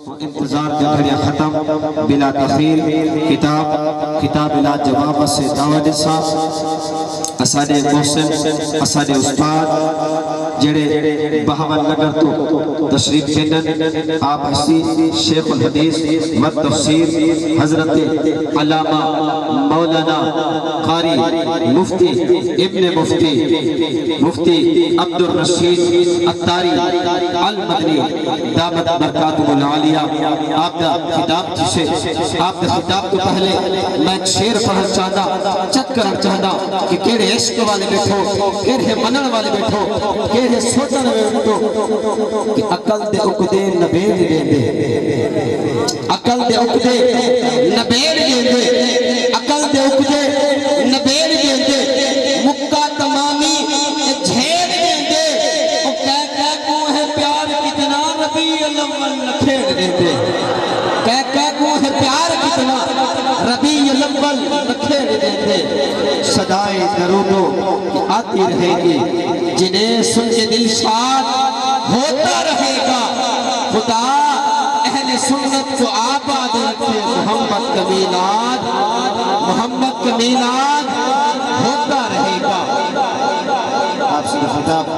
انتظار جگڑیاں ختم بلا تخیر کتاب بلا جواب سے دعوت صاحب اسانے محسن اسانے استاد جڑے بہمن نگر تو تشریف بینن آپ حسی شیخ الحدیث و تفسیر حضرت علامہ مولانا قاری مفتی ابن مفتی عبد الرشید اتاری المدنی دامت برکاتہ العالیہ آپ کا خطاب جسے آپ کا خطاب تو پہلے میں شیر پڑھنا چاہتا چک کرنا چاہتا کہ کیڑے عشق والے بیٹھو کیڑے منن والے بیٹھو کیڑے سوچن والے بیٹھو کہ عقل دے عقدے نبیڑ دیندے عقل دے عقدے نبیڑ دیندے عقل دے عقدے نبیڑ دیندے مکہ تمامی جھیڑ دیندے او کہہ کو ہے پیار کتنا ربیع الاول کھیڑ دیندے کہہ کو ہے پیار کتنا ربیع الاول کھیڑ دیندے صدائے درودو کی آتی رہے گی جنہیں سن کے دل شاد ہوتا رہے گا خدا اہل سنت کو آباد رکھے محمد کا میلاد ہوتا رہے گا آپ سے خطاب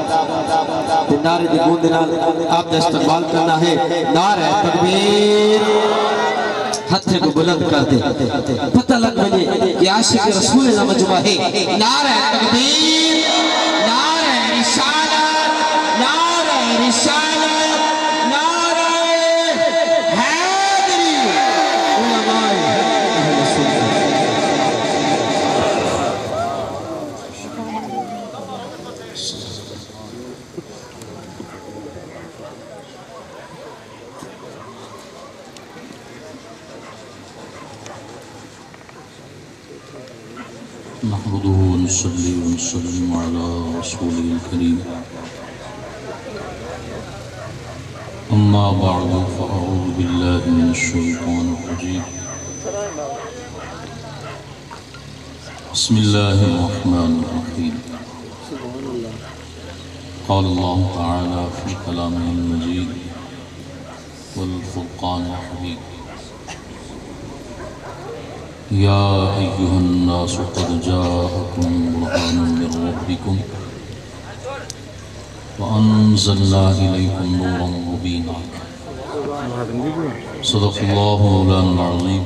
نعرے دی گونج نال آپ نے استقبال کرنا ہے نعرہ تکبیر ہتھے کو بلند کر دے پتہ لگ مجھے کہ عاشق رسول اللہ مجمع ہے نعرہ تکبیر نعرہ رسالت نعرہ رسالت نعرہ حیدری علماء اہل سنت نحمده ونصلي ونسلم على رسوله الكريم أما بعد فأعوذ بالله من الشيطان الرجيم بسم الله الرحمن الرحيم قال الله تعالى في كلامه المجيد والفرقان الحميد يا أيها الناس قد جاءكم برهان من ربكم وأنزلنا إليكم نورا مبينا صدق الله مولانا العظيم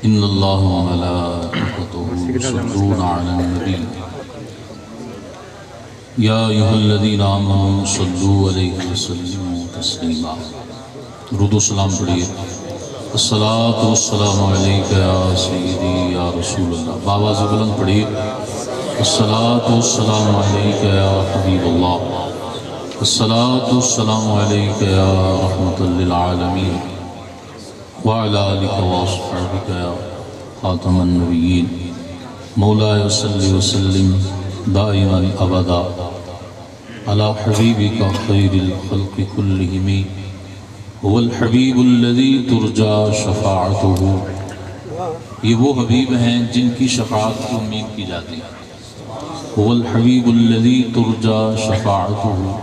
إن الله وملائكته يصلون على النبي يا أيها الذين آمنوا صلوا عليه وسلموا تسليما درود و سلام پڑھیے الصلاة والسلام علیکہ یا سیدی یا رسول اللہ بآواز بلند پڑھیے الصلاة والسلام علیکہ یا حبیب اللہ الصلاة والسلام علیکہ یا رحمت للعالمین وعلى آلک واصحابک یا خاتم النبیین مولا صلی وسلم دائما ابدا علی حبیبک خیر الخلق کلہم هو الحبیب الذی ترجا شفاعته یہ وہ حبیب ہیں جن کی شفاعت کی امید کی جاتی ہے هو الحبیب الذی ترجا شفاعته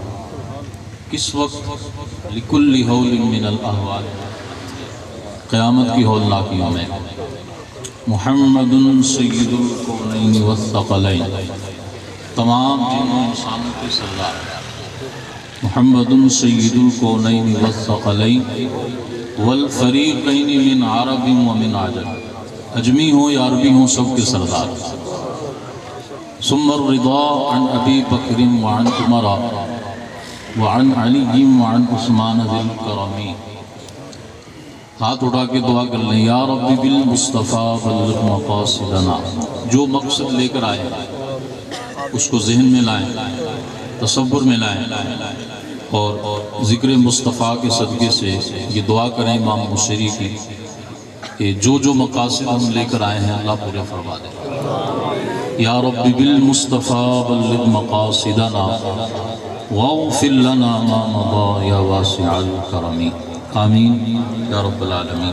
کس وقت لکل ہول من الاحوال قیامت کی ہولناکیوں میں محمد سید الکونین والثقلین تمام جن و انسانوں کے سردار محمد سید الکونین والثقلین والفریقین من عرب و من عجم اجمی ہوں یا عربی ہوں سب کے سردار ثم الرضا عن ابی بکر وعن عمر وعن علی وعن عثمان ذی الکرمی ہاتھ اٹھا کے دعا کر لیں یا رب بالمصطفیٰ بلغ مقاصدنا جو مقصد لے کر آئے اس کو ذہن میں لائیں تصور میں لائیں اور ذکر مصطفیٰ کے صدقے سے یہ دعا کریں امام بصیری کی کہ جو مقاصد ہم لے کر آئے ہیں اللہ پورے فرما دے یا رب بالمصطفیٰ بلغ مقاصدنا واغفر لنا ما مضى یا واسع الکرم آمین یا رب العالمین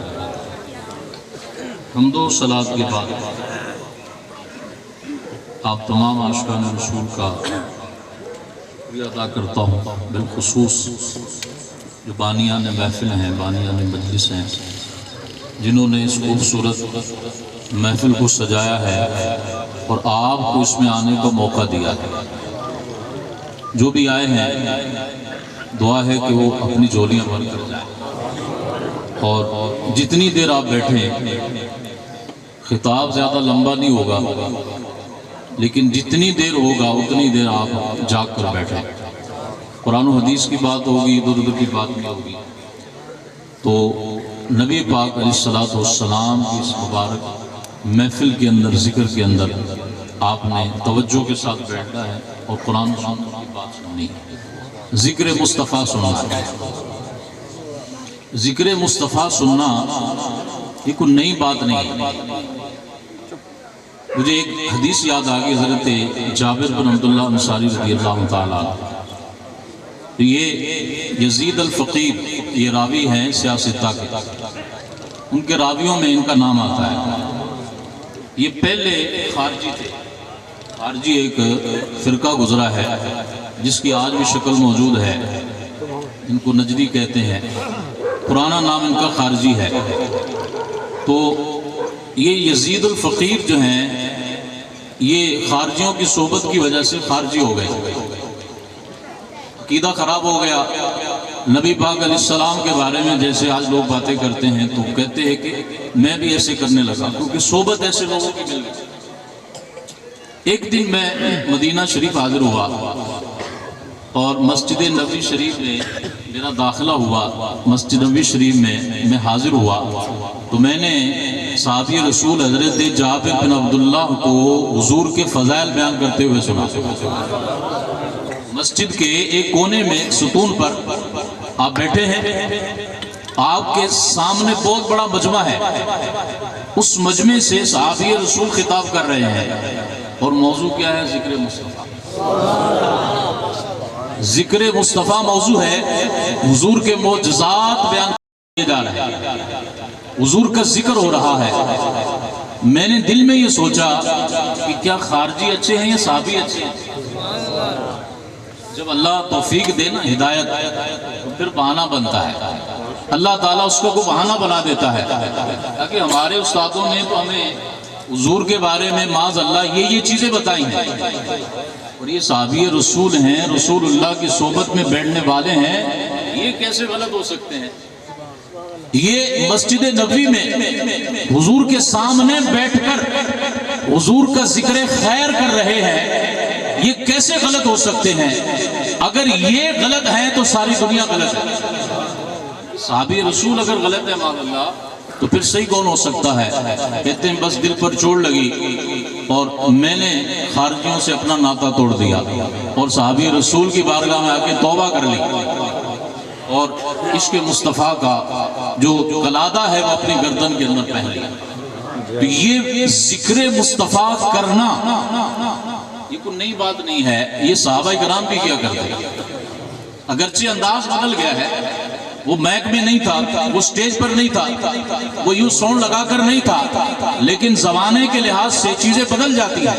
حمد و صلاۃ کے بعد آپ تمام عاشقان رسول کا شکریہ ادا کرتا ہوں، بالخصوص جو بانیان محفل ہیں، بانیان مجلس ہیں، جنہوں نے اس خوبصورت محفل کو سجایا ہے اور آپ کو اس میں آنے کا موقع دیا ہے۔ جو بھی آئے ہیں دعا ہے کہ وہ اپنی جھولیاں بھر کر جائیں، اور جتنی دیر آپ بیٹھیں، خطاب زیادہ لمبا نہیں ہوگا، لیکن جتنی دیر ہوگا اتنی دیر آپ جاگ کر بیٹھیں۔ قرآن و حدیث کی بات ہوگی، ادھر ادھر کی بات نہیں ہوگی۔ تو نبی پاک علیہ الصلوۃ والسلام کی اس مبارک محفل کے اندر، ذکر کے اندر آپ نے توجہ کے ساتھ بیٹھنا ہے اور قرآن و سنت کی بات سننی ہے، ذکر مصطفیٰ سننا ہے۔ ذکر مصطفیٰ سننا یہ کوئی نئی بات نہیں ہے۔ مجھے ایک حدیث یاد آ گئی حضرت جابر بن عبداللہ انصاری رضی اللہ تعالیٰ۔ یہ یزید الفقیر، یہ راوی ہیں سیاستہ کے، ان کے راویوں میں ان کا نام آتا ہے۔ یہ پہلے خارجی تھے، خارجی ایک فرقہ گزرا ہے جس کی آج بھی شکل موجود ہے، ان کو نجدی کہتے ہیں، پرانا نام ان کا خارجی ہے۔ تو یہ یزید الفقیر جو ہیں، یہ خارجیوں کی صحبت کی وجہ سے خارجی ہو گئے، عقیدہ خراب ہو گیا۔ نبی پاک علیہ السلام کے بارے میں جیسے آج لوگ باتیں کرتے ہیں تو کہتے ہیں کہ میں بھی ایسے کرنے لگا، کیونکہ صحبت ایسے لوگوں کی مل گئی۔ ایک دن میں مدینہ شریف حاضر ہوا اور مسجد نبوی شریف میں میرا داخلہ ہوا۔ مسجد نبوی شریف میں حاضر ہوا تو میں نے صحابی رسول حضرت جابر بن عبداللہ کو حضور کے فضائل بیان کرتے ہوئے سنا۔ مسجد کے ایک کونے میں ستون پر آپ بیٹھے ہیں، آپ کے سامنے بہت بڑا مجمع ہے، اس مجمع سے صحابی رسول خطاب کر رہے ہیں، اور موضوع کیا ہے؟ ذکر مصطفیٰ۔ ذکر مصطفیٰ موضوع ہے، حضور کے معجزات بیان کیے جا رہے ہیں، حضور کا ذکر ہو رہا ہے۔ میں نے دل میں یہ سوچا کہ کیا خارجی اچھے ہیں یا صحابی اچھے ہیں؟ جب اللہ توفیق دے نا، ہدایت، تو پھر بہانہ بنتا ہے، اللہ تعالیٰ اس کو بہانہ بنا دیتا ہے۔ تاکہ ہمارے استادوں نے تو ہمیں حضور کے بارے میں معاذ اللہ یہ چیزیں بتائی ہیں، اور یہ صحابی رسول ہیں، رسول اللہ کی صحبت میں بیٹھنے والے ہیں، یہ کیسے غلط ہو سکتے ہیں؟ یہ مسجد نبوی میں حضور کے سامنے بیٹھ کر حضور کا ذکر خیر کر رہے ہیں، یہ کیسے غلط ہو سکتے ہیں؟ اگر یہ غلط ہے تو ساری دنیا غلط ہے۔ صحابی رسول اگر غلط ہے معاذ اللہ، تو پھر صحیح کون ہو سکتا ہے؟ کہتے ہیں بس دل پر چوٹ لگی اور میں نے خارجیوں سے اپنا ناطہ توڑ دیا اور صحابی رسول کی بارگاہ میں آ کے توبہ کر لی، اور عشق مصطفیٰ کا جو قلادہ ہے وہ اپنی گردن کے اندر پہن لیا۔ تو یہ ذکر مصطفیٰ کرنا یہ کوئی نئی بات نہیں ہے، یہ صحابہ کرام بھی کیا کرتے ہیں۔ اگرچہ انداز بدل گیا ہے، وہ میک میں نہیں تھا، وہ سٹیج پر نہیں تھا، وہ یوں ساؤنڈ لگا کر نہیں تھا، لیکن زمانے کے لحاظ سے چیزیں بدل جاتی ہیں،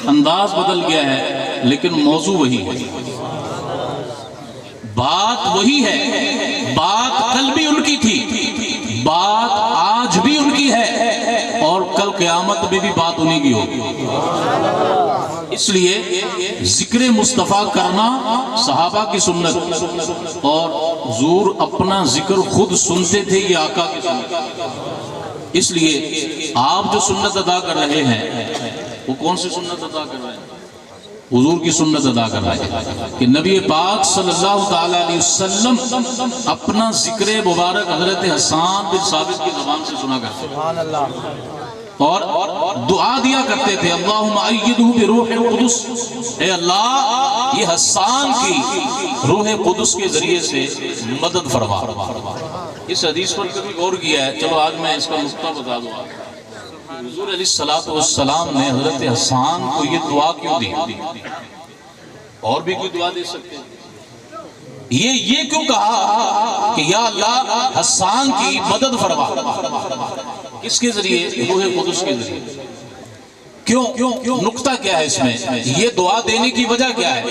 انداز بدل گیا ہے، لیکن موضوع وہی ہے، بات وہی ہے۔ بات کل بھی ان کی تھی، بات آج بھی ان کی ہے، اور کل قیامت میں بھی بات انہی کی ہوگی۔ اس لیے ذکر مصطفیٰ کرنا صحابہ کی سنت، اور حضور اپنا ذکر خود سنتے تھے، یہ آقا کی سنت۔ اس لیے آپ جو سنت ادا کر رہے ہیں وہ کون سی سنت ادا کر رہے ہیں؟ حضور کی سنت ادا کر رہے ہیں کہ نبی پاک صلی اللہ تعالیٰ علیہ وسلم اپنا ذکر مبارک حضرت حسان بن ثابت کی زبان سے سنا کرتے تھے، اور دعا دیا کرتے تھے، اللہم ایدہ بروح القدس، اے اللہ یہ حسان کی روح قدس کے ذریعے سے مدد فرما۔ اس حدیث پر کبھی غور کیا ہے؟ چلو آج میں اس کا نقطہ بتا دوں۔ حضور علیہ السلام نے حضرت حسان کو یہ دعا کیوں دی؟ اور بھی کوئی دعا دے سکتے ہیں؟ یہ کیوں کہا کہ یا اللہ حسان کی مدد فرما؟ کس کے ذریعے؟ روح قدس کے ذریعے۔ کیوں نقطہ کیا ہے اس میں؟ یہ دعا دینے کی وجہ کیا ہے؟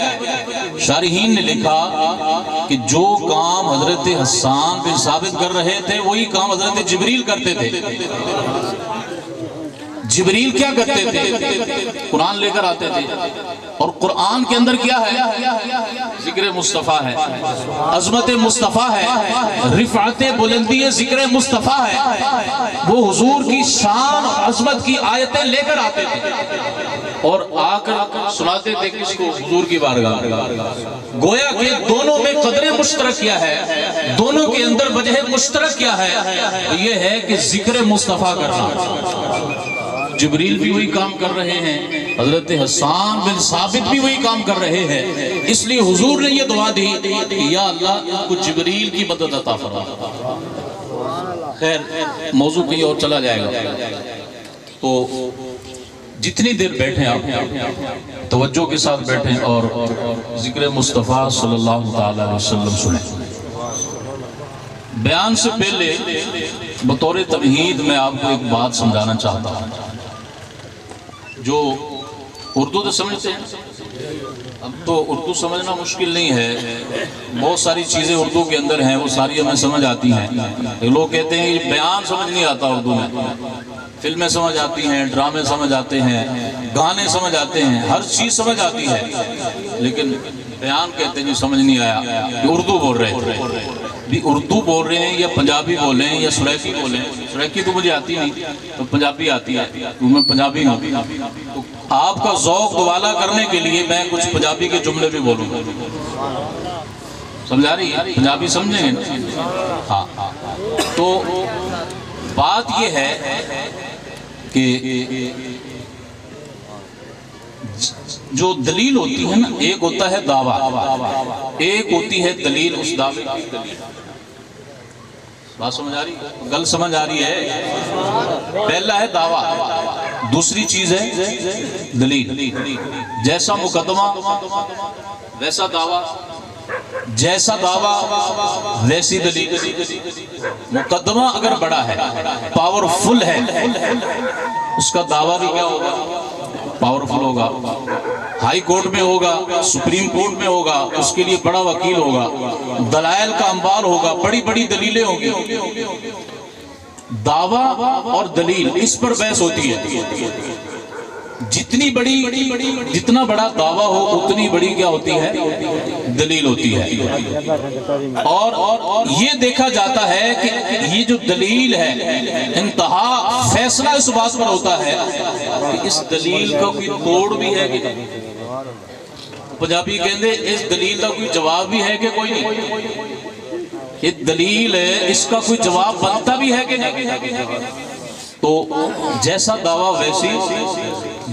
شارحین نے لکھا کہ جو کام حضرت حسان بن ثابت کر رہے تھے وہی کام حضرت جبریل کرتے تھے۔ جبریل کیا کرتے تھے؟ قرآن لے کر آتے تھے، اور قرآن کے اندر کیا ہے؟ ذکر مصطفیٰ ہے، عظمت مصطفیٰ ہے، رفعت بلندی ذکر مصطفیٰ ہے۔ وہ حضور کی شان اور عظمت کی آیتیں لے کر آتے تھے اور آ کر سناتے تھے کس کو؟ حضور کی بارگاہ۔ گویا کہ دونوں میں قدر مشترک کیا ہے؟ دونوں کے اندر وجہ مشترک کیا ہے؟ یہ ہے کہ ذکر مصطفیٰ کرنا۔ جبریل بھی وہی کام کر رہے ہیں، حضرت حسان بن ثابت بھی وہی کام کر رہے ہیں، اس لیے حضور نے یہ دعا دی کہ یا اللہ ان کو جبریل کی مدد عطا فرما۔ خیر موضوع کہیں اور چلا جائے گا، تو جتنی دیر بیٹھیں آپ توجہ کے ساتھ بیٹھیں اور ذکر مصطفیٰ صلی اللہ تعالی علیہ وسلم سنیں۔ بیان سے پہلے بطور تمہید میں آپ کو ایک بات سمجھانا چاہتا ہوں۔ جو اردو تو سمجھتے ہیں، اب تو اردو سمجھنا مشکل نہیں ہے، بہت ساری چیزیں اردو کے اندر ہیں، وہ ساری ہمیں سمجھ آتی ہیں۔ لوگ کہتے ہیں کہ بیان سمجھ نہیں آتا اردو میں، فلمیں سمجھ آتی ہیں، ڈرامے سمجھ آتے ہیں، گانے سمجھ آتے ہیں، ہر چیز سمجھ آتی ہے، لیکن بیان کہتے ہیں سمجھ نہیں آیا کہ اردو بول رہے تھے۔ بھی اردو بول رہے ہیں یا پنجابی بول رہے ہیں یا سریکی بول رہے ہیں؟ سریکی تو مجھے آتی نہیں، تو پنجابی آتی ہے، تو میں پنجابی ہوں۔ تو آپ کا ذوق دوالا کرنے کے لیے میں کچھ پنجابی کے جملے بھی بولوں گا، سمجھا رہی ہے؟ پنجابی سمجھیں گے نا؟ ہاں۔ تو بات یہ ہے کہ جو دلیل ہوتی ہے نا، ایک ہوتا ہے دعویٰ، ایک ہوتی ہے دلیل، اس دعوے کی دلیل۔ بات سمجھ آ رہی ہے؟ گل سمجھ آ رہی ہے؟ پہلا ہے دعویٰ، دوسری چیز ہے دلیل۔ جیسا مقدمہ ویسا دعویٰ، جیسا دعویٰ ویسی دلیل۔ مقدمہ اگر بڑا ہے، پاورفل ہے، اس کا دعویٰ بھی کیا ہوگا؟ پاورفل ہوگا۔ ہائی کورٹ میں ہوگا، سپریم کورٹ میں ہوگا، اس کے لیے بڑا وکیل ہوگا، دلائل کا انبار ہوگا، بڑی بڑی دلیلیں ہوں گی۔ دعویٰ اور دلیل اس پر بحث ہوتی ہے۔ جتنا بڑا دعویٰ ہو اتنی بڑی کیا ہوتی ہے؟ دلیل ہوتی ہے۔ اور یہ دیکھا جاتا ہے کہ یہ جو دلیل ہے، انتہا فیصلہ اس بات پر ہوتا ہے کہ اس دلیل کا کوئی توڑ بھی ہے کہ نہیں۔ پنجابی کہندے اس دلیل کا کوئی جواب بھی ہے کہ کوئی نہیں۔ یہ دلیل ہے، اس کا کوئی جواب بنتا بھی ہے کہ نہیں۔ تو جیسا دعویٰ ویسی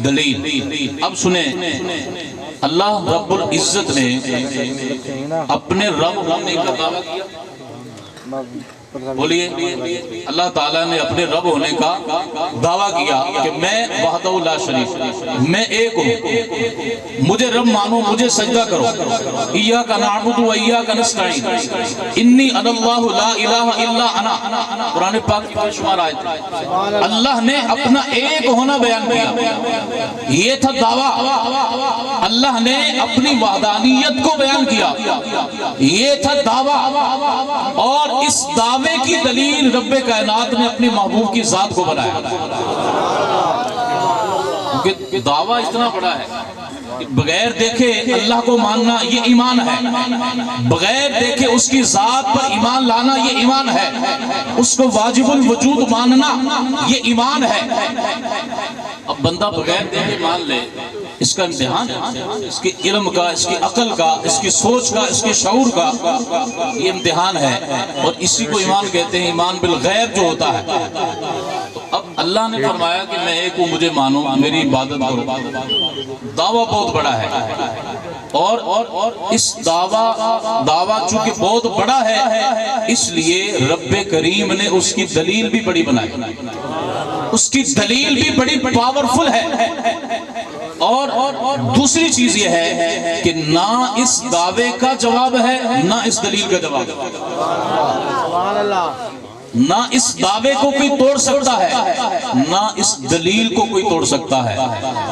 دلیل۔ اب سنیں، اللہ رب العزت نے اپنے رب ہونے کا دعویٰ کیا۔ بولیے، اللہ تعالیٰ نے اپنے رب ہونے کا دعویٰ کیا کہ میں وحدہ لا شریک، میں ایک ہوں، مجھے رب مانو، مجھے سجدہ کرو۔ ایاک نعبد و ایاک نستعین، انی انا اللہ لا الہ الا انا۔ قرآن پاک کی بے شمار آیت۔ اللہ نے اپنا ایک ہونا بیان کیا، یہ تھا دعویٰ۔ اللہ نے اپنی وحدانیت کو بیان کیا، یہ تھا دعویٰ۔ اور اس دعوے کی دلیل رب کائنات نے اپنی محبوب کی ذات کو بنایا، کیونکہ دعویٰ اتنا بڑا ہے کہ بغیر دیکھے اللہ کو ماننا یہ ایمان ہے، بغیر دیکھے اس کی ذات پر ایمان لانا یہ ایمان ہے، اس کو واجب الوجود ماننا یہ ایمان ہے۔ اب بندہ بغیر دیکھے مان لے، اس کا امتحان ہے، اس کے علم کا، اس کی عقل کا، اس کی سوچ کا، اس کے شعور کا یہ امتحان ہے، اور اسی کو ایمان کہتے ہیں، ایمان بالغیب جو ہوتا ہے۔ تو اب اللہ نے فرمایا کہ میں ایک ہوں، مجھے مانو، میری عبادت کرو۔ دعویٰ بہت بڑا ہے، اور اس دعویٰ چونکہ بہت بڑا ہے، اس لیے رب کریم نے اس کی دلیل بھی بڑی بنائی، اس کی دلیل بھی بڑی پاورفل ہے۔ اور دوسری چیز یہ ہے کہ نہ اس دعوے کا جواب ہے، نہ اس دلیل کا جواب ہے۔ نہ اس دعوے کو کوئی توڑ سکتا ہے، نہ اس دلیل کو کوئی توڑ سکتا ہے۔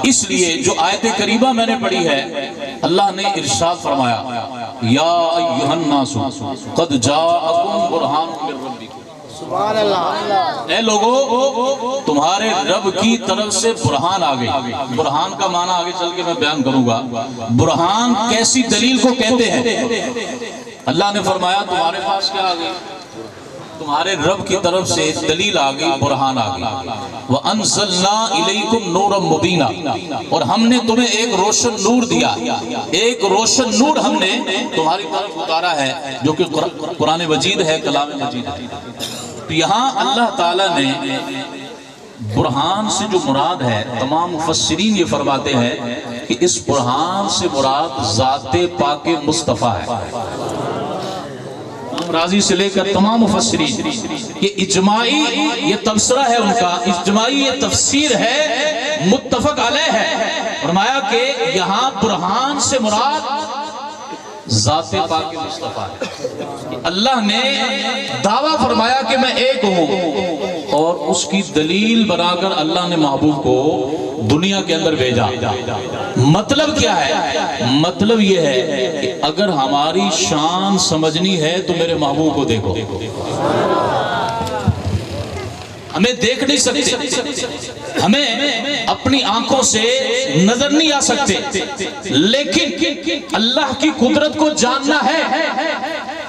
اس لیے جو آیت کریمہ میں نے پڑھی ہے، اللہ نے ارشاد فرمایا یا ایھا الناس قد جاءکم برہان من ربکم، سبحان اللہ، اے لوگو تمہارے رب کی طرف سے برہان آ گئی۔ برہان کا معنی آگے چل کے میں بیان کروں گا۔ برہان کیسی دلیل کو کہتے ہیں؟ اللہ نے فرمایا تمہارے پاس کیا آ گئی؟ تمہارے رب کی طرف سے دلیل آ گئی، برہان آ گئی۔ وَأَنزَلْنَا إِلَيْكُمْ نُورًا مُبِينًا، اور ہم نے تمہیں ایک روشن نور دیا، ایک روشن نور ہم نے تمہاری طرف اتارا ہے، جو کہ قرآن مجید ہے، کلام مجید ہے۔ تو یہاں اللہ تعالیٰ نے برہان سے جو مراد ہے، تمام مفسرین یہ فرماتے ہیں کہ اس برہان سے مراد ذات پاک مصطفیٰ ہے۔ راضی سے لے کر تمام مفسرین یہ اجماعی یہ تبصرہ ہے، ان کا اجماعی یہ تفسیر ہے، متفق علیہ ہے۔ فرمایا کہ یہاں برہان سے مراد ذات پاک مصطفیٰ ہے۔ اللہ نے دعویٰ فرمایا کہ میں ایک ہوں، اور اس کی دلیل بنا کر اللہ نے محبوب کو دنیا کے اندر بھیجا۔ مطلب کیا ہے؟ مطلب یہ ہے کہ اگر ہماری شان سمجھنی ہے تو میرے محبوب کو دیکھو۔ ہمیں دیکھ نہیں سکتے، ہمیں اپنی آنکھوں سے نظر نہیں آ سکتے، لیکن اللہ کی قدرت کو جاننا ہے،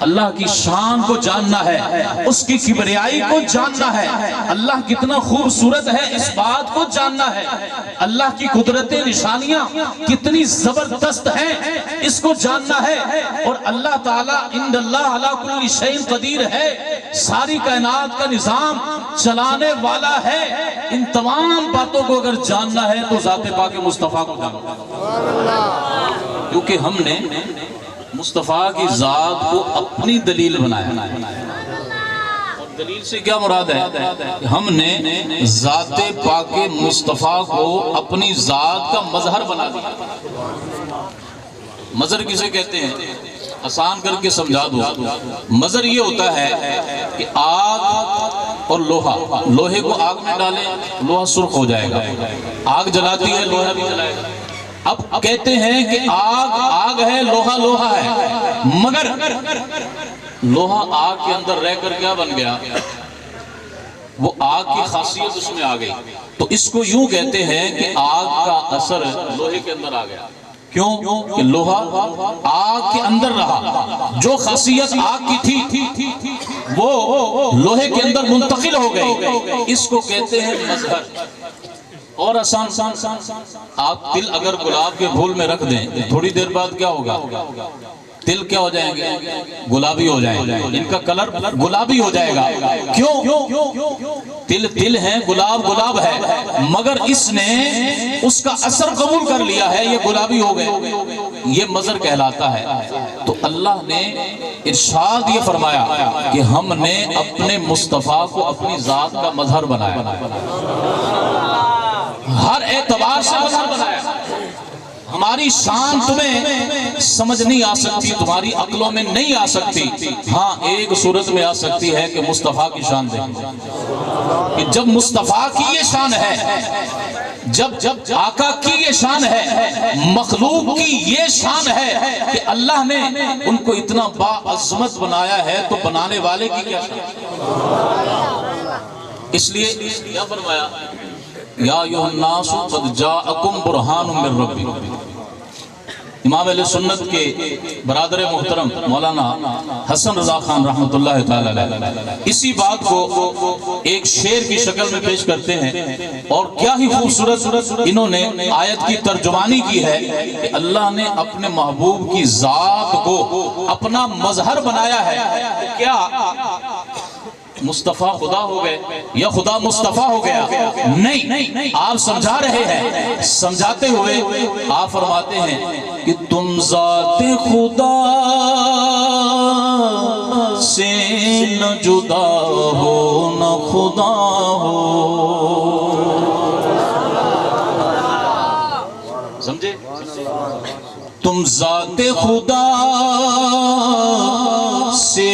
اللہ کی شان کو جاننا ہے، اس کی کبریائی کو جاننا ہے، اللہ کتنا خوبصورت ہے اس بات کو جاننا ہے، اللہ کی قدرتیں نشانیاں کتنی زبردست ہیں اس کو جاننا ہے، اور اللہ تعالیٰ ان اللہ علی کل شیء قدیر ہے، ساری کائنات کا نظام چلانے والا ہے۔ ان تمام باتوں کو اگر جاننا ہے تو ذات پاک مصطفیٰ کو جاننا، کیونکہ ہم نے مصطفیٰ کی ذات کو اپنی دلیل بنایا۔ اور دلیل سے کیا مراد ہے؟ ہم نے ذات پاک مصطفیٰ کو اپنی ذات کا مظہر بنا دیا۔ مظہر کسے کہتے ہیں؟ آسان کر کے سمجھا دو، مظہر یہ ہوتا ہے کہ آگ اور لوہا، لوہے کو آگ میں ڈالیں لوہا سرخ ہو جائے گا، آگ جلاتی ہے لوہا بھی جلائے گا۔ اب کہتے ہیں کہ آگ آگ ہے، لوہا لوہا ہے، مگر لوہا آگ کے اندر رہ کر کیا بن گیا؟ وہ آگ کی خاصیت اس میں آ گئی، تو اس کو یوں کہتے ہیں کہ آگ کا اثر لوہے کے اندر آ گیا۔ کیوں؟ کہ لوہا آگ کے اندر رہا، جو خاصیت آگ کی تھی وہ لوہے کے اندر منتقل ہو گئی، اس کو کہتے ہیں مظہر۔ اور آسان آپ تل اگر گلاب کے پھول میں رکھ دیں تھوڑی دیر بعد کیا ہوگا؟ تل کیا ہو جائیں گے؟ گلابی ہو جائیں گے، ان کا کلر گلابی ہو جائے گا۔ کیوں؟ تل تل ہے، گلاب گلاب ہے، مگر اس نے اس کا اثر قبول کر لیا ہے، یہ گلابی ہو گئے، یہ مظہر کہلاتا ہے۔ تو اللہ نے ارشاد یہ فرمایا کہ ہم نے اپنے مصطفیٰ کو اپنی ذات کا مظہر بنایا، ہر اعتبار سے مظہر بنایا۔ ہماری شان تمہیں سمجھ نہیں آ سکتی، تمہاری عقلوں میں نہیں آ سکتی، ہاں ایک صورت میں آ سکتی ہے کہ مصطفیٰ کی شان دیکھیں، کہ جب مصطفیٰ کی یہ شان ہے، جب آقا کی یہ شان ہے، مخلوق کی یہ شان ہے کہ اللہ نے ان کو اتنا باعظمت بنایا ہے، تو بنانے والے کی کیا شان؟ اس لیے کیا فرمایا؟ یا ایھا الناس قد جاءکم برہان من ربکم۔ امام اہل سنت کے برادر محترم مولانا حسن رضا خان رحمۃ اللہ تعالی علیہ اسی بات کو ایک شعر کی شکل میں پیش کرتے ہیں، اور کیا ہی خوبصورت انہوں نے آیت کی ترجمانی کی ہے کہ اللہ نے اپنے محبوب کی ذات کو اپنا مظہر بنایا ہے۔ کیا مصطفیٰ خدا ہو گئے یا خدا مصطفیٰ ہو گیا؟ نہیں، آپ سمجھا رہے ہیں، سمجھاتے ہوئے آپ فرماتے ہیں کہ تم ذات خدا سے نہ جدا ہو نہ خدا ہو۔ سمجھے؟ تم ذات خدا سے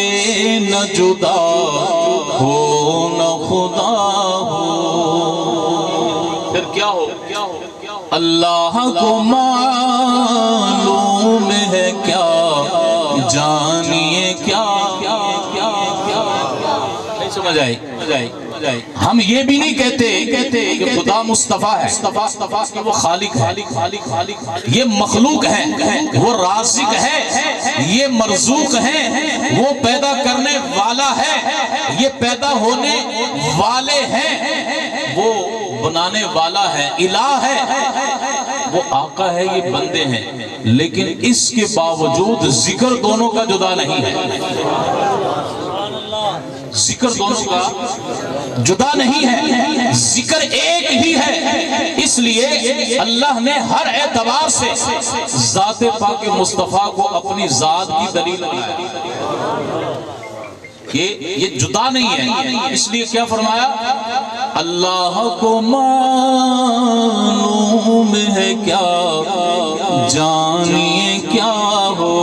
نہ جدا ہو نہ خدا ہو، پھر کیا ہو؟ اللہ کو معلوم ہے کیا جانیے کیا، نہیں سمجھ آئی؟ ہم یہ بھی نہیں کہتے کہ خدا مصطفیٰ ہے کہ وہ خالق ہے، یہ مخلوق ہے، وہ رازق ہے، یہ مرزوق ہے، وہ پیدا کرنے والا ہے، یہ پیدا ہونے والے ہیں، وہ بنانے والا ہے، الہ ہے، وہ آقا ہے، یہ بندے ہیں، لیکن اس کے باوجود ذکر دونوں کا جدا نہیں ہے، ذکر دونوں کا جدا نہیں ہے، ذکر ایک ہی ہے۔ اس لیے اللہ نے ہر اعتبار سے ذات پاک مصطفیٰ کو اپنی ذات کی دلیل بنایا، یہ جدا نہیں ہے۔ اس لیے کیا فرمایا؟ اللہ کو معلوم ہے کیا جانیے کیا ہو،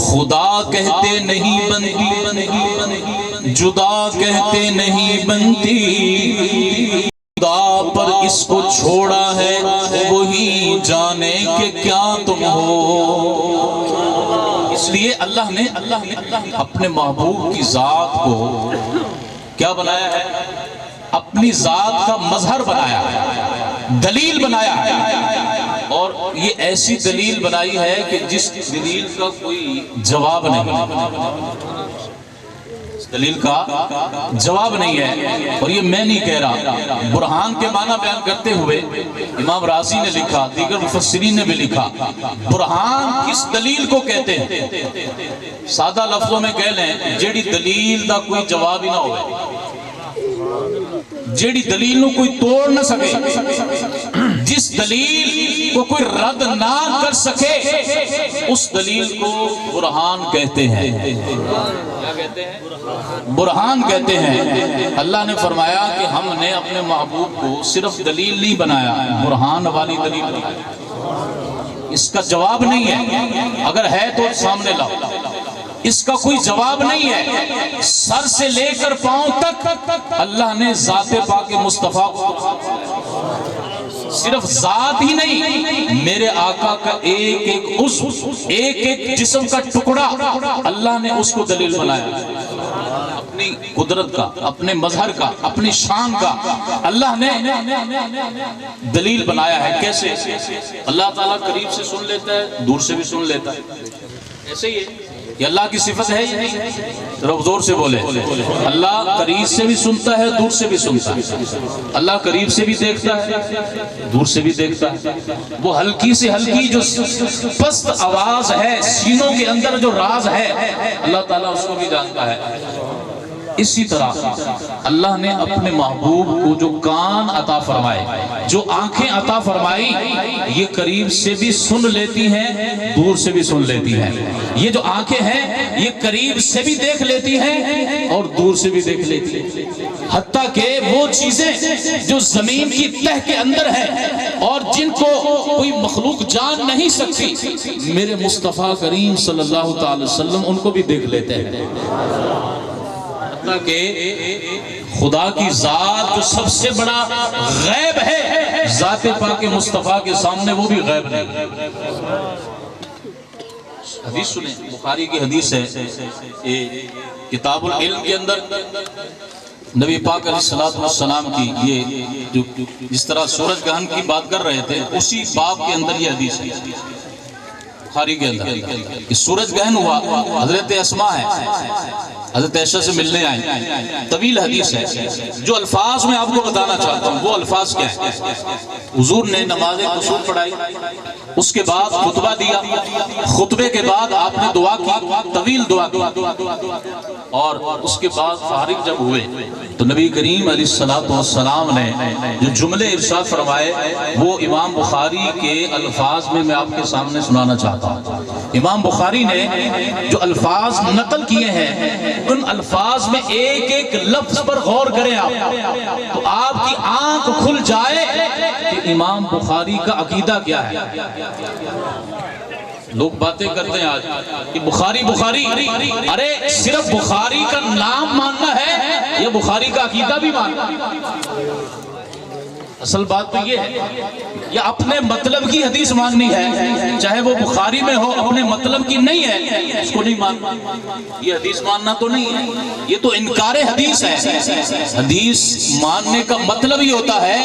خدا کہتے نہیں بنتی، جدا کہتے نہیں بنتی، خدا پر اس کو چھوڑا ہے وہی جانے کہ کیا تم ہو۔ اس لیے اللہ نے اپنے محبوب کی ذات کو کیا بنایا ہے؟ اپنی ذات کا مظہر بنایا ہے، دلیل بنایا ہے، اور یہ ایسی دلیل بنائی ہے کہ جس دلیل کا کوئی جواب نہیں، دلیل کا جواب نہیں ہے۔ اور یہ میں نہیں کہہ رہا، برہان کے معنی بیان کرتے ہوئے امام رازی نے لکھا، دیگر مفسرین نے بھی لکھا، برہان کس دلیل کو کہتے ہیں؟ سادہ لفظوں میں کہہ لیں، جیڑی دلیل دا کوئی جواب ہی نہ ہوئے، جیڑی دلیل نو کوئی توڑ نہ سکے، جس دلیل کو کوئی رد نہ کر سکے، اس دلیل کو برہان کہتے ہیں۔ کیا کہتے ہیں؟ برہان کہتے ہیں۔ اللہ نے فرمایا کہ ہم نے اپنے محبوب کو صرف دلیل نہیں بنایا، برہان والی دلیل بنایا۔ اس کا جواب نہیں ہے، اگر ہے تو سامنے لاؤ، اس کا کوئی جواب نہیں ہے۔ سر سے لے کر پاؤں تک اللہ نے ذات پاک مصطفیٰ کو، صرف ذات ہی نہیں، میرے آقا کا ایک ایک عضو، ایک ایک جسم کا ٹکڑا اللہ نے اس کو دلیل بنایا، اپنی قدرت کا، اپنے مظہر کا، اپنی شان کا اللہ نے دلیل بنایا ہے۔ کیسے؟ اللہ تعالیٰ قریب سے سن لیتا ہے، دور سے بھی سن لیتا ہے، ایسے ہی ہے، یہ اللہ کی صفت ہے ہی نہیں۔ ذرا زور سے بولے، اللہ قریب سے بھی سنتا ہے، دور سے بھی سنتا ہے، اللہ قریب سے بھی دیکھتا ہے، دور سے بھی دیکھتا ہے۔ وہ ہلکی سے ہلکی جو پست آواز ہے، سینوں کے اندر جو راز ہے، اللہ تعالیٰ اس کو بھی جانتا ہے۔ اسی طرح اللہ نے اپنے محبوب کو جو کان عطا فرمائے، جو آنکھیں عطا فرمائی، یہ قریب سے بھی سن لیتی ہیں، دور سے بھی سن لیتی ہیں۔ یہ جو آنکھیں ہیں یہ قریب سے بھی دیکھ لیتی ہیں اور دور سے بھی دیکھ لیتی ہیں، حتیٰ کہ وہ چیزیں جو زمین کی تہ کے اندر ہیں اور جن کو کوئی مخلوق جان نہیں سکتی، میرے مصطفیٰ کریم صلی اللہ تعالی وسلم ان کو بھی دیکھ لیتے ہیں۔ کہ خدا کی ذات جو سب سے بڑا غیب ہے، ذات پاک مصطفیٰ کے سامنے وہ بھی غیب نہیں۔ حدیث سنیں، بخاری کی حدیث ہے، کتاب العلم کے اندر نبی پاک علیہ السلام کی، یہ جس طرح سورج گہن کی بات کر رہے تھے، اسی باب کے اندر یہ حدیث ہے بخاری کے اندر کہ سورج گہن ہوا، حضرت اسماء ہے، حضرت عائشہ سے ملنے آئے، طویل حدیث ہے۔ جو الفاظ میں آپ کو بتانا چاہتا ہوں وہ الفاظ کیا ہے؟ حضور نے نماز کسوف پڑھائی، اس کے بعد خطبہ دیا، خطبے کے بعد آپ نے دعا کی، طویل دعا کی، اور اس کے بعد فارغ جب ہوئے تو نبی کریم علیہ السلام نے جو جملے ارشاد فرمائے وہ امام بخاری کے الفاظ میں آپ کے سامنے سنانا چاہتا ہوں۔ امام بخاری نے جو الفاظ نقل کیے ہیں ان الفاظ میں ایک ایک لفظ پر غور کریں آپ، تو آپ کی آنکھ کھل جائے کہ امام بخاری کا عقیدہ کیا ہے۔ لوگ باتیں کرتے ہیں آج کہ بخاری بخاری، ارے صرف بخاری کا نام ماننا ہے یا بخاری کا عقیدہ بھی ماننا ہے؟ اصل بات تو یہ ہے، یا اپنے مطلب کی حدیث ماننی ہے، چاہے وہ بخاری میں ہو، اپنے مطلب کی نہیں ہے اس کو نہیں ماننا۔ یہ حدیث ماننا تو نہیں ہے، یہ تو انکار حدیث ہے۔ حدیث ماننے کا مطلب یہ ہوتا ہے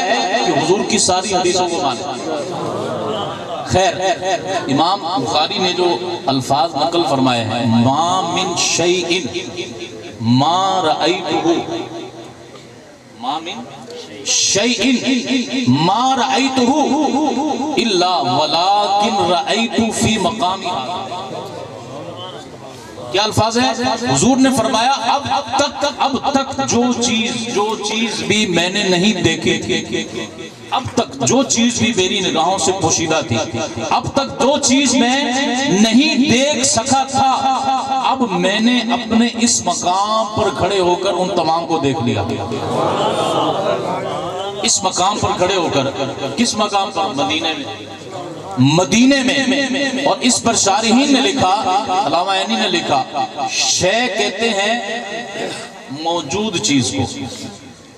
کہ حضور کی ساری حدیثوں کو مانے۔ خیر، امام بخاری نے جو الفاظ نقل فرمائے ہیں، ما من شیئن ما رأیتہ، ما من شیئن ما رأیتہ الا ولکن رأیت فی مقامی۔ کیا الفاظ ہیں؟ حضور نے فرمایا اب تک جو چیز بھی میں نے نہیں دیکھی تھی، اب تک جو چیز بھی میری نگاہوں سے پوشیدہ تھی، اب تک جو چیز میں نہیں دیکھ سکا تھا، اب میں نے اپنے اس مقام پر کھڑے ہو کر ان تمام کو دیکھ لیا۔ اس مقام پر کھڑے ہو کر، کس مقام پر؟ مدینے میں۔ اور اس پر شارحین نے لکھا، علامہ عینی نے لکھا، شے کہتے ہیں موجود چیز کو،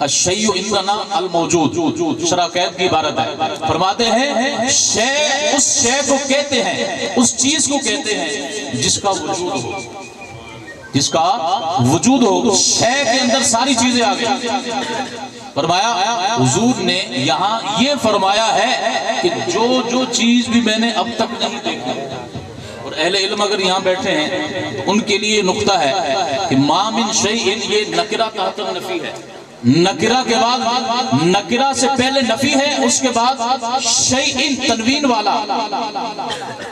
الشیء عندنا الموجود، شرح قید کی عبارت ہے۔ فرماتے ہیں شے اس شے کو کہتے ہیں، اس چیز کو کہتے ہیں جس کا وجود ہو، جس کا وجود ہو۔ شے کے اندر ساری چیزیں آ گئی۔ فرمایا حضور نے یہاں یہ فرمایا ہے کہ جو چیز بھی میں نے اب تک نہیں دیکھی، اور اہل علم اگر یہاں بیٹھے ہیں ان کے لیے نقطہ ہے کہ ما من شیئن، یہ نکرہ تحت النفی ہے، نکرہ کے بعد، نکرہ سے پہلے نفی ہے، اس کے بعد شیئن تنوین والا،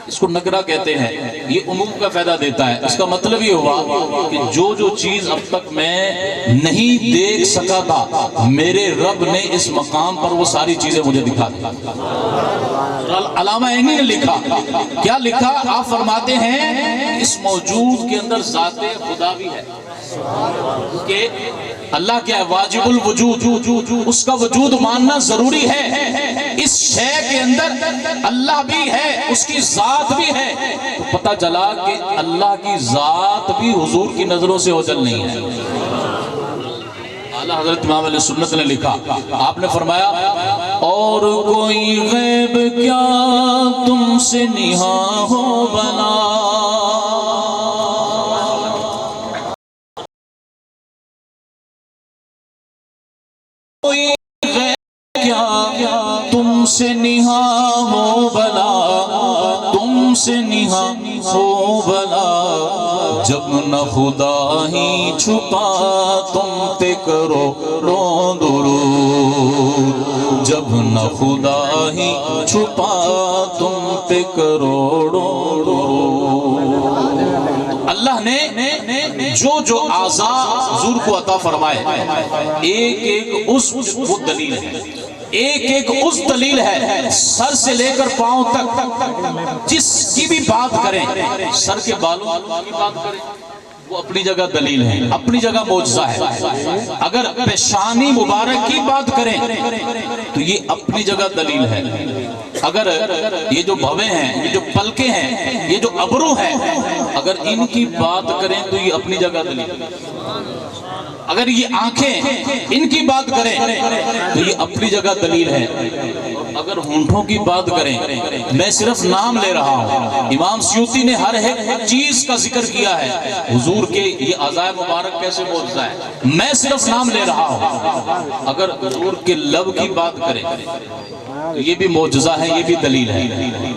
اس کو نکرہ کہتے ہیں۔ یہ عموم کا فائدہ دیتا ہے۔ اس کا مطلب یہ ہوا کہ جو چیز اب تک میں نہیں دیکھ سکا تھا، میرے رب نے اس مقام پر وہ ساری چیزیں مجھے دکھا دی۔ علامہ عینی نے لکھا، کیا لکھا؟ آپ فرماتے ہیں اس موجود کے اندر ذات خدا بھی ہے، کہ اللہ کیا ہے؟ واجب الوجود، اس کا وجود ماننا ضروری ہے۔ اس شے کے اندر اللہ بھی ہے، اس کی ذات بھی ہے، تو پتہ چلا کہ اللہ کی ذات بھی حضور کی نظروں سے اوجھل نہیں ہے۔ اعلیٰ حضرت امام علیہ سنت نے لکھا، آپ نے فرمایا اور کوئی غیب کیا تم سے نہاں ہو بنا، کوئی غیب کیا تم سے نہاں ہو بلا، تم سے نہاں ہو بلا، جب نہ خدا ہی چھپا تم پہ کرو درود، جب نہ خدا ہی چھپا تم پہ کروڑوں درود۔ اللہ نے جو اعضاء حضور کو عطا فرمائے، ایک ایک اس وہ دلیل ہے، ایک ایک اس دلیل ہے، سر سے لے کر پاؤں تک جس کی بھی بات کریں، سر کے بالوں کی بات کریں، وہ اپنی جگہ دلیل ہے، اپنی جگہ معجزہ ہے۔ اگر پیشانی مبارک کی بات کریں تو یہ اپنی جگہ دلیل ہے۔ اگر یہ جو بھویں ہیں، یہ جو پلکیں ہیں، یہ جو ابرو ہیں، اگر ان کی بات کریں تو یہ اپنی جگہ دلیل ہے۔ اگر یہ آنکھیں ان کی بات کریں تو یہ اپنی جگہ دلیل ہے۔ اگر ہونٹوں کی بات کریں، میں صرف نام لے رہا ہوں، امام سیوطی نے ہر ایک چیز کا ذکر کیا ہے، حضور کے یہ اعضاء مبارک کیسے معجزہ ہے، میں صرف نام لے رہا ہوں۔ اگر حضور کے لب کی بات کریں تو یہ بھی معجزہ ہے، یہ بھی دلیل ہے۔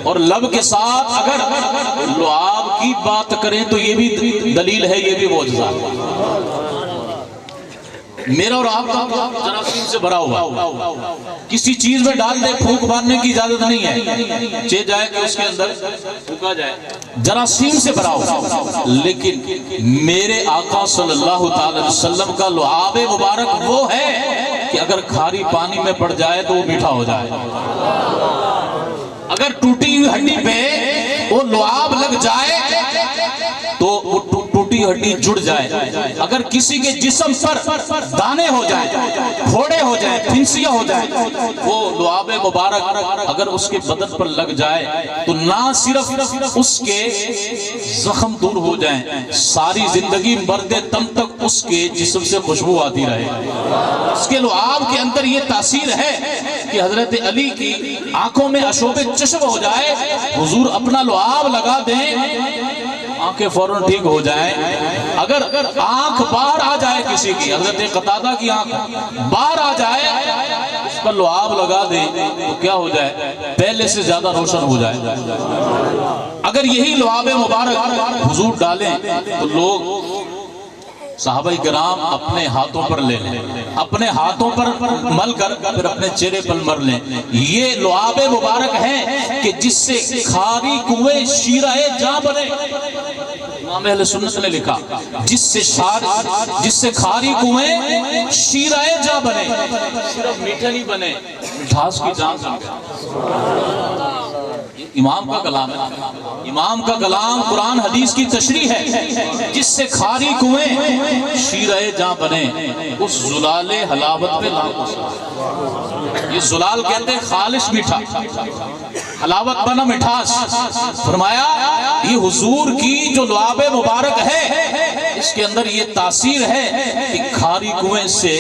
اور لب کے ساتھ اگر لعاب کی بات کریں تو یہ بھی دلیل ہے، یہ بھی معجزہ ہے۔ میرا اور آپ کا جراثیم سے بھرا ہوا، کسی چیز میں ڈال دے پھونک مارنے کی اجازت نہیں ہے، چاہے جائے کہ اس کے اندر پھونکا جائے، جراثیم سے بھرا ہوا۔ لیکن میرے آقا صلی اللہ تعالی وسلم کا لعاب مبارک وہ ہے کہ اگر کھاری پانی میں پڑ جائے تو وہ میٹھا ہو جائے، اگر ٹوٹی ہوئی ہڈی پہ وہ لعاب لگ جائے تو وہ ٹوٹی ٹوٹی ہڈی جڑ جائے، اگر کسی کے جسم پر دانے ہو جائیں، پھوڑے ہو جائیں، پھنسیاں ہو جائیں، وہ لعاب مبارک اگر اس کے بدن پر لگ جائے تو نہ صرف اس کے زخم دور ہو جائیں، ساری زندگی مرد دم تک اس کے جسم سے خوشبو آتی رہے۔ اس کے لعاب کے اندر یہ تاثیر ہے کہ حضرت علی کی آنکھوں میں اشوب چشم ہو جائے، حضور اپنا لعاب لگا دیں، آنکھیں فوراً ٹھیک ہو جائیں۔ اگر آنکھ باہر آ جائے کسی کی، حضرت قتادہ کی آنکھ باہر آ جائے، اس پر لعاب لگا دیں تو کیا ہو جائے؟ پہلے سے زیادہ روشن ہو جائے۔ اگر یہی لعاب مبارک حضور ڈالیں تو لوگ صحابہ کرام اپنے ہاتھوں پر لے لیں، اپنے ہاتھوں پر مل کر پھر اپنے چہرے پر مر لیں۔ یہ لعاب مبارک ہے کہ جس سے کھاری کنویں شیرہ جاں بنے۔ امام اہل سنت نے لکھا جس سے کھاری کنویں شیرہ جاں بنے، صرف میٹھے نہیں بنے، مٹھاس کی جان بنے۔ امام کا کلام ہے، امام کا کلام قرآن حدیث کی تشریح ہے۔ جس سے کھاری کنویں شیرہ جاں بنے، اس زلال حلاوت پہ لاکھوں سلام۔ یہ زلال کہتے ہیں خالص میٹھا، حلاوت بنا مٹھاس۔ فرمایا یہ حضور کی جو لعاب مبارک ہے اس کے اندر یہ تاثیر ہے کہ کھاری کنویں سے